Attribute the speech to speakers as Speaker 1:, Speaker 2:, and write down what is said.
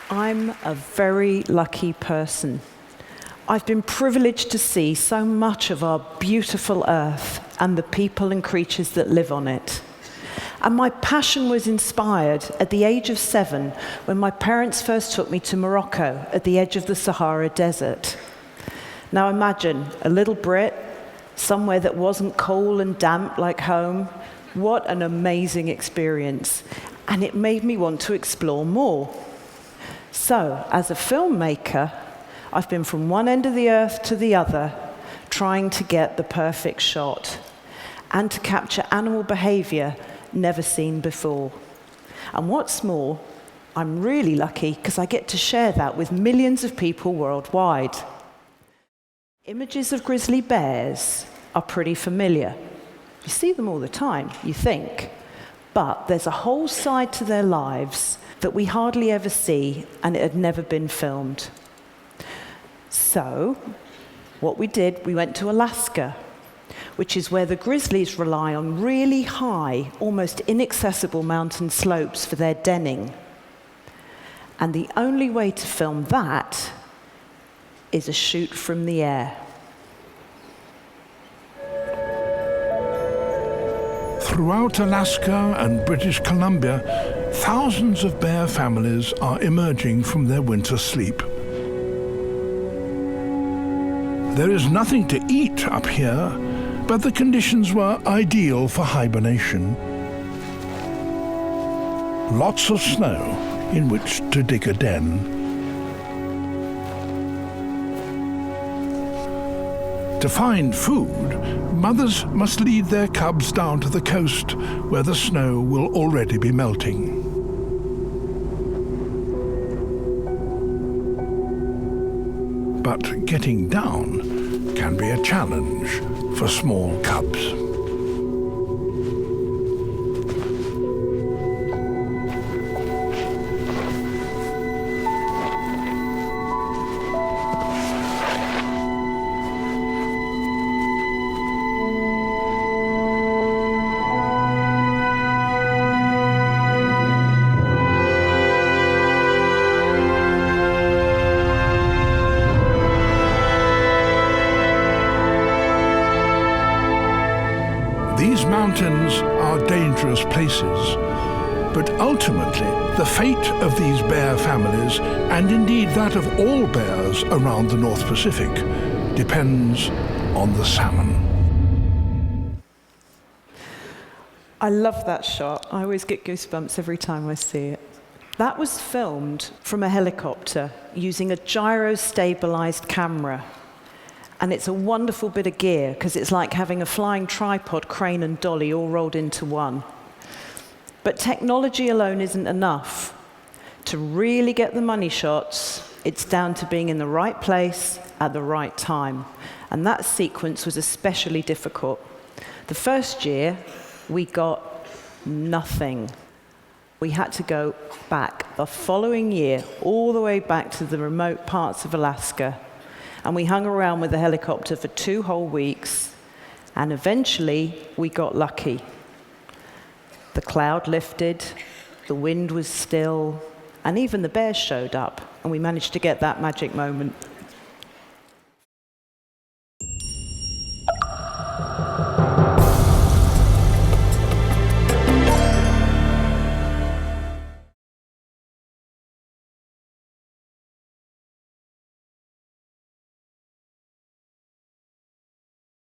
Speaker 1: I'm a very lucky person. I've been privileged to see so much of our beautiful Earth and the people and creatures that live on it. And my passion was inspired at the age of 7 when my parents first took me to Morocco at the edge of the Sahara Desert. Now imagine a little Brit, somewhere that wasn't cold and damp like home. What an amazing experience. And it made me want to explore more. So, as a filmmaker, I've been from one end of the earth to the other, trying to get the perfect shot and to capture animal behavior never seen before. And what's more, I'm really lucky because I get to share that with millions of people worldwide. Images of grizzly bears are pretty familiar. You see them all the time, you think. But there's a whole side to their lives that we hardly ever see, and it had never been filmed. So, what we did, we went to Alaska, which is where the grizzlies rely on really high, almost inaccessible mountain slopes for their denning. And the only way to film that is a shoot from the air.
Speaker 2: Throughout Alaska and British Columbia, thousands of bear families are emerging from their winter sleep. There is nothing to eat up here, but the conditions were ideal for hibernation. Lots of snow in which to dig a den. To find food, mothers must lead their cubs down to the coast where the snow will already be melting. But getting down can be a challenge for small cubs. These mountains are dangerous places, but ultimately the fate of these bear families, and indeed that of all bears around the North Pacific, depends on the salmon.
Speaker 1: I love that shot. I always get goosebumps every time I see it. That was filmed from a helicopter using a gyro-stabilized camera. And it's a wonderful bit of gear, because it's like having a flying tripod, crane, and dolly all rolled into one. But technology alone isn't enough. To really get the money shots, it's down to being in the right place at the right time. And that sequence was especially difficult. The first year, we got nothing. We had to go back the following year, all the way back to the remote parts of Alaska. And we hung around with the helicopter for 2 whole weeks, and eventually we got lucky. The cloud lifted, the wind was still, and even the bears showed up, and we managed to get that magic moment.